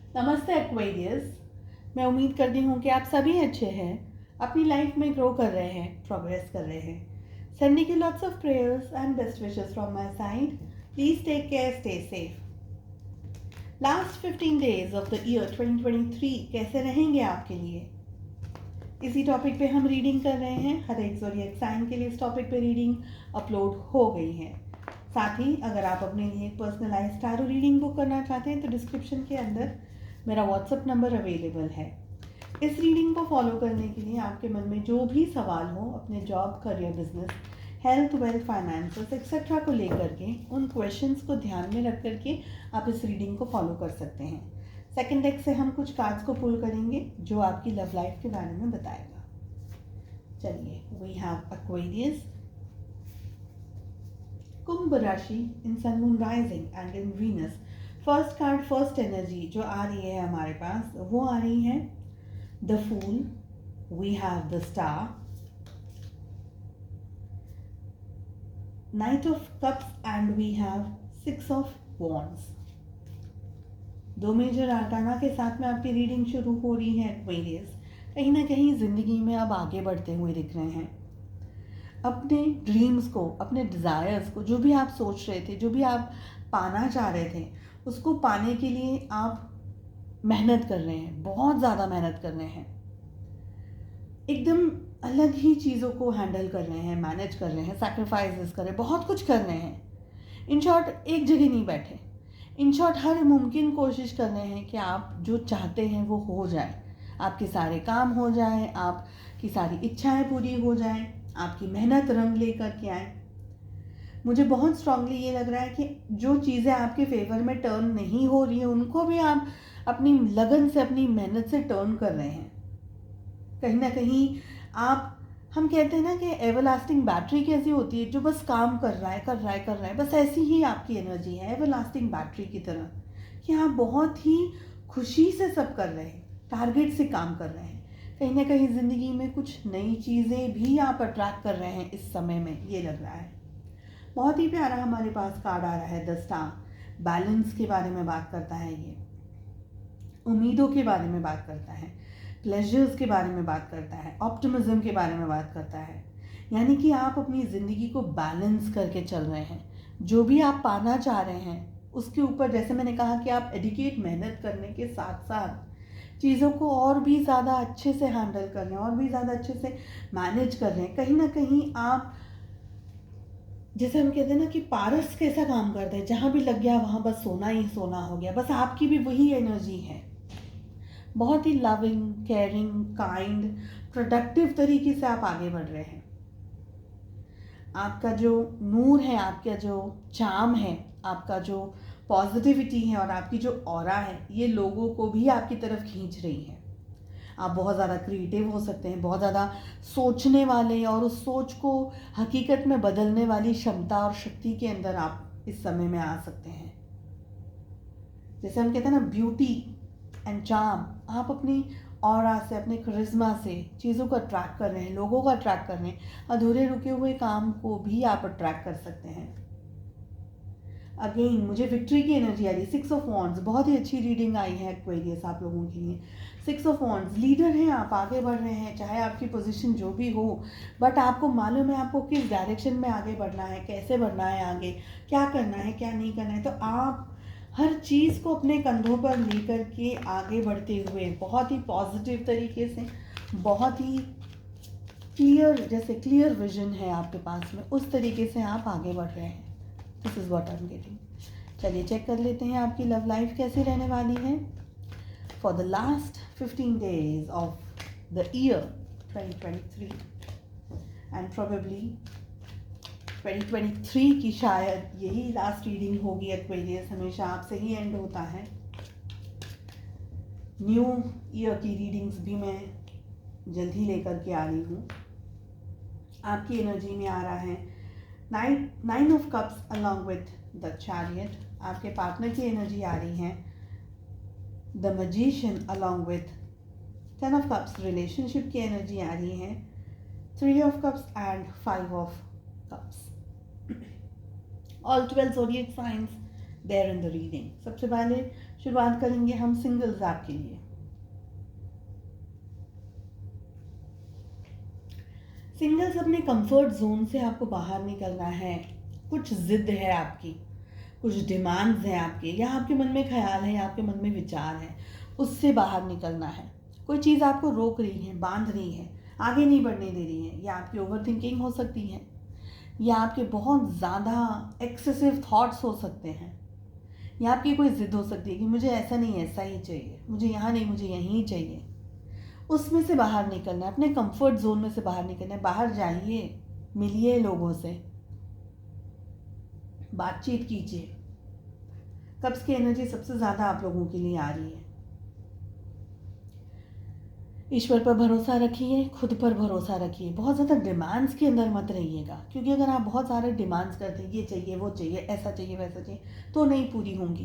नमस्ते एक्वेरियस। मैं उम्मीद करती हूँ कि आप सभी अच्छे हैं, अपनी लाइफ में ग्रो कर रहे हैं, प्रोग्रेस कर रहे हैं। Sending you lots of prayers and best wishes from my side. Please take care, stay safe. Last 15 days of the year 2023 कैसे रहेंगे आपके लिए? इसी टॉपिक पे हम रीडिंग कर रहे हैं। हर एक ज़ोडिएक साइन के लिए इस टॉपिक पे रीडिंग अपलोड हो गई है। साथ ही अगर आप अपने लिए एक पर्सनलाइज्ड टैरो रीडिंग बुक करना चाहते हैं तो डिस्क्रिप्शन के अंदर मेरा व्हाट्सएप नंबर अवेलेबल है। इस रीडिंग को फॉलो करने के लिए आपके मन में जो भी सवाल हो अपने job, career, business, health, wealth, finances etcetera को लेकर के उन क्वेश्चंस को ध्यान में रख करके आप इस रीडिंग को फॉलो कर सकते हैं। सेकंड डेक से हम कुछ कार्ड्स को पुल करेंगे जो आपकी लव लाइफ के बारे में बताएगा। चलिए, वी हैव एक्वेरियस, कुंभ राशि in sun moon rising and in Venus. First card, first energy जो आ रही है हमारे पास वो आ रही है the fool, we have the star, knight of cups and we have six of wands. दो मेजर आर्काना के साथ में आपकी रीडिंग शुरू हो रही है एक्वेरियस। कहीं ना कहीं ज़िंदगी में आप आगे बढ़ते हुए दिख रहे हैं। अपने ड्रीम्स को, अपने डिज़ायर्स को, जो भी आप सोच रहे थे, जो भी आप पाना चाह रहे थे, उसको पाने के लिए आप मेहनत कर रहे हैं, बहुत ज़्यादा मेहनत कर रहे हैं। एकदम अलग ही चीज़ों को हैंडल कर रहे हैं, मैनेज कर रहे हैं, सैक्रिफाइसेस कर रहे हैं, बहुत कुछ कर रहे हैं। इन शॉर्ट, एक जगह नहीं बैठे। इन शॉर्ट, हर मुमकिन कोशिश कर रहे हैं कि आप जो चाहते हैं वो हो जाए, आपके सारे काम हो जाए, आपकी सारी इच्छाएं पूरी हो जाएं, आपकी मेहनत रंग लेकर के आए। मुझे बहुत स्ट्रांगली ये लग रहा है कि जो चीज़ें आपके फेवर में टर्न नहीं हो रही हैं उनको भी आप अपनी लगन से, अपनी मेहनत से टर्न कर रहे हैं। कहीं ना कहीं आप, हम कहते हैं ना कि एवरलास्टिंग बैटरी कैसी होती है, जो बस काम कर रहा है, कर रहा है, कर रहा है, बस ऐसी ही आपकी एनर्जी है एवरलास्टिंग बैटरी की तरह, कि आप बहुत ही खुशी से सब कर रहे हैं, टारगेट से काम कर रहे हैं। कहीं ना कहीं ज़िंदगी में कुछ नई चीज़ें भी आप अट्रैक्ट कर रहे हैं इस समय में, ये लग रहा है। बहुत ही प्यारा हमारे पास कार्ड आ रहा है द स्टार। बैलेंस के बारे में बात करता है ये, उम्मीदों के बारे में बात करता है, प्लेजर्स के बारे में बात करता है, ऑप्टिमिज्म के बारे में बात करता है। यानी कि आप अपनी ज़िंदगी को बैलेंस करके चल रहे हैं। जो भी आप पाना चाह रहे हैं उसके ऊपर, जैसे मैंने कहा कि आप एडिकेट मेहनत करने के साथ साथ चीज़ों को और भी ज़्यादा अच्छे से हैंडल कर रहे हैं, और भी ज़्यादा अच्छे से मैनेज कर रहे हैं। कहीं ना कहीं आप, जैसे हम कहते हैं ना कि पारस कैसा काम करते हैं, जहाँ भी लग गया वहाँ बस सोना ही सोना हो गया, बस आपकी भी वही एनर्जी है। बहुत ही लविंग, केयरिंग, काइंड, प्रोडक्टिव तरीके से आप आगे बढ़ रहे हैं। आपका जो नूर है, आपका जो चार्म है, आपका जो पॉजिटिविटी है और आपकी जो ऑरा है, ये लोगों को भी आपकी तरफ खींच रही है। आप बहुत ज़्यादा क्रिएटिव हो सकते हैं, बहुत ज़्यादा सोचने वाले, और उस सोच को हकीकत में बदलने वाली क्षमता और शक्ति के अंदर आप इस समय में आ सकते हैं। जैसे हम कहते हैं ना, ब्यूटी एंड चार्म, आप अपनी ऑरा से, अपने करिश्मा से चीज़ों को अट्रैक्ट कर रहे हैं, लोगों को अट्रैक्ट कर रहे हैं। अधूरे रुके हुए काम को भी आप अट्रैक्ट कर सकते हैं। अगेन मुझे विक्ट्री की एनर्जी आ रही है। सिक्स ऑफ वॉन्ड्स, बहुत ही अच्छी रीडिंग आई है एक्वेरियस आप लोगों के लिए। सिक्स ऑफ वॉन्ड्स, लीडर हैं आप, आगे बढ़ रहे हैं, चाहे आपकी पोजीशन जो भी हो, बट आपको मालूम है आपको किस डायरेक्शन में आगे बढ़ना है, कैसे बढ़ना है आगे, क्या करना है, क्या नहीं करना है। तो आप हर चीज़ को अपने कंधों पर लेकर के आगे बढ़ते हुए बहुत ही पॉजिटिव तरीके से, बहुत ही क्लियर, जैसे क्लियर विजन है आपके पास में, उस तरीके से आप आगे बढ़ रहे हैं। This is what I am getting. चलिए चेक कर लेते हैं आपकी लव लाइफ कैसी रहने वाली है for the last 15 days of the year 2023 and probably 2023 की शायद यही लास्ट रीडिंग होगी एक्वेरियस। हमेशा आपसे ही एंड होता है। न्यू ईयर की रीडिंग्स भी मैं जल्द ही लेकर के आ रही हूँ। आपकी एनर्जी में आ रहा है nine of cups along with the chariot. आपके पार्टनर की एनर्जी आ रही है the magician along with 10 of cups. Relationship की एनर्जी आ रही है 3 of cups and 5 of cups. All 12 zodiac signs there in the reading. सबसे पहले शुरुआत करेंगे हम सिंगल्स आपके लिए। सिंगल्स, अपने कंफर्ट जोन से आपको बाहर निकलना है। कुछ जिद है आपकी, कुछ डिमांड्स हैं आपके, या आपके मन में ख्याल है, या आपके मन में विचार है, उससे बाहर निकलना है। कोई चीज़ आपको रोक रही है, बांध रही है, आगे नहीं बढ़ने दे रही है। या आपकी ओवर थिंकिंग हो सकती है, या आपके बहुत ज़्यादा एक्सेसिव थॉट्स हो सकते हैं, या आपकी कोई ज़िद हो सकती है कि मुझे ऐसा नहीं ऐसा ही चाहिए, मुझे यहाँ नहीं मुझे यहीं चाहिए। उसमें से बाहर निकलना है, अपने कंफर्ट जोन में से बाहर निकलना है। बाहर जाइए, मिलिए लोगों से, बातचीत कीजिए। कब्ज़ की एनर्जी सबसे ज़्यादा आप लोगों के लिए आ रही है। ईश्वर पर भरोसा रखिए, खुद पर भरोसा रखिए। बहुत ज़्यादा डिमांड्स के अंदर मत रहिएगा, क्योंकि अगर आप बहुत सारे डिमांड्स करते हैं, ये चाहिए वो चाहिए, ऐसा चाहिए वैसा चाहिए, तो नहीं पूरी होंगी।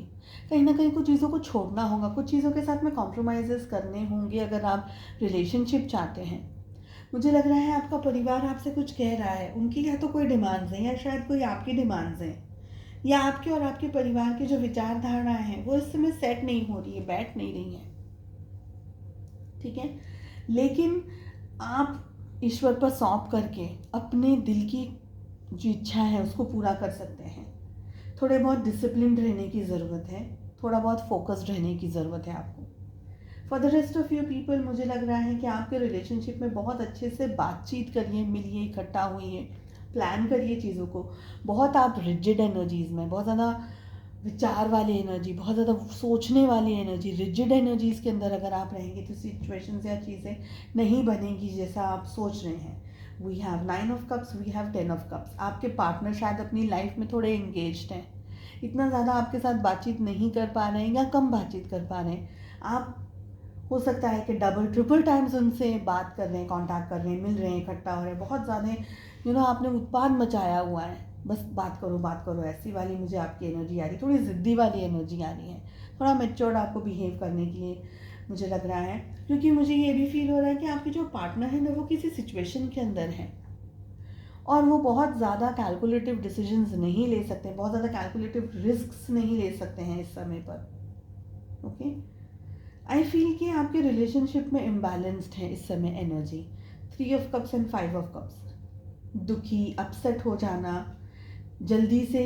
कहीं ना कहीं कुछ चीज़ों को छोड़ना होगा, कुछ चीज़ों के साथ में कॉम्प्रोमाइज़ करने होंगे अगर आप रिलेशनशिप चाहते हैं। मुझे लग रहा है आपका परिवार आपसे कुछ कह रहा है, उनकी या तो कोई डिमांड्स हैं, या शायद कोई आपकी डिमांड्स हैं, या आपके और आपके परिवार की जो विचारधाराएं हैं वो इस समय सेट नहीं हो रही है, बैठ नहीं रही है। ठीक है, लेकिन आप ईश्वर पर सौंप करके अपने दिल की जो इच्छा है उसको पूरा कर सकते हैं। थोड़े बहुत डिसिप्लिन रहने की ज़रूरत है, थोड़ा बहुत फोकस्ड रहने की ज़रूरत है आपको। For the rest of you people, मुझे लग रहा है कि आपके रिलेशनशिप में बहुत अच्छे से बातचीत करिए, मिलिए, इकट्ठा हुई, प्लान करिए चीज़ों को। बहुत आप रिजिड एनर्जीज़ में, बहुत ज़्यादा विचार वाली एनर्जी, बहुत ज़्यादा सोचने वाली एनर्जी, रिजिड एनर्जीज़ के अंदर अगर आप रहेंगे तो सिचुएशंस या चीज़ें नहीं बनेंगी जैसा आप सोच रहे हैं। We have 9 of cups, we have 10 of cups. आपके पार्टनर शायद अपनी लाइफ में थोड़े एंगेज्ड हैं, इतना ज़्यादा आपके साथ बातचीत नहीं कर पा रहे हैं, या कम बातचीत कर पा रहे हैं। आप हो सकता है कि डबल ट्रिपल टाइम्स उनसे बात कर रहे हैं, कांटेक्ट कर रहे हैं, मिल रहे हैं, इकट्ठा हो रहे हैं, बहुत ज़्यादा आपने उत्पाद मचाया हुआ है, बस बात करो, ऐसी वाली मुझे आपकी एनर्जी आ रही है। थोड़ी ज़िद्दी वाली एनर्जी आ रही है, थोड़ा मेच्योर्ड आपको बिहेव करने के लिए मुझे लग रहा है। क्योंकि मुझे ये भी फील हो रहा है कि आपके जो पार्टनर है ना, वो किसी सिचुएशन के अंदर है, और वो बहुत ज़्यादा कैलकुलेटिव डिसीजंस नहीं ले सकते, बहुत ज़्यादा कैलकुलेटिव रिस्क्स नहीं ले सकते हैं इस समय पर। ओके, आई फील कि आपके रिलेशनशिप में इम्बैलेंस्ड है इस समय energy. 3 of cups and 5 of cups. दुखी, अपसेट हो जाना, जल्दी से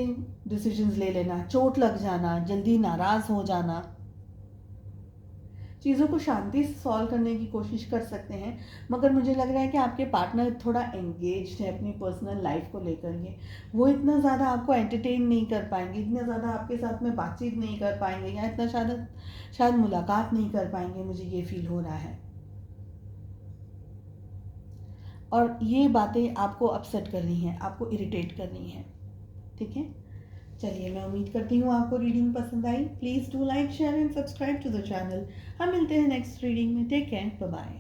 डिसीजंस ले लेना, चोट लग जाना, जल्दी नाराज़ हो जाना। चीज़ों को शांति से सॉल्व करने की कोशिश कर सकते हैं, मगर मुझे लग रहा है कि आपके पार्टनर थोड़ा एंगेज्ड है अपनी पर्सनल लाइफ को लेकर के। वो इतना ज़्यादा आपको एंटरटेन नहीं कर पाएंगे, इतना ज़्यादा आपके साथ में बातचीत नहीं कर पाएंगे, या इतना शायद मुलाकात नहीं कर पाएंगे, मुझे ये फील हो रहा है। और ये बातें आपको अपसेट कर रही हैं, आपको इरिटेट कर रही हैं। ठीक है, चलिए, मैं उम्मीद करती हूँ आपको रीडिंग पसंद आई। Please do like, share and subscribe to the channel. हम मिलते हैं नेक्स्ट रीडिंग में। Take care, bye bye.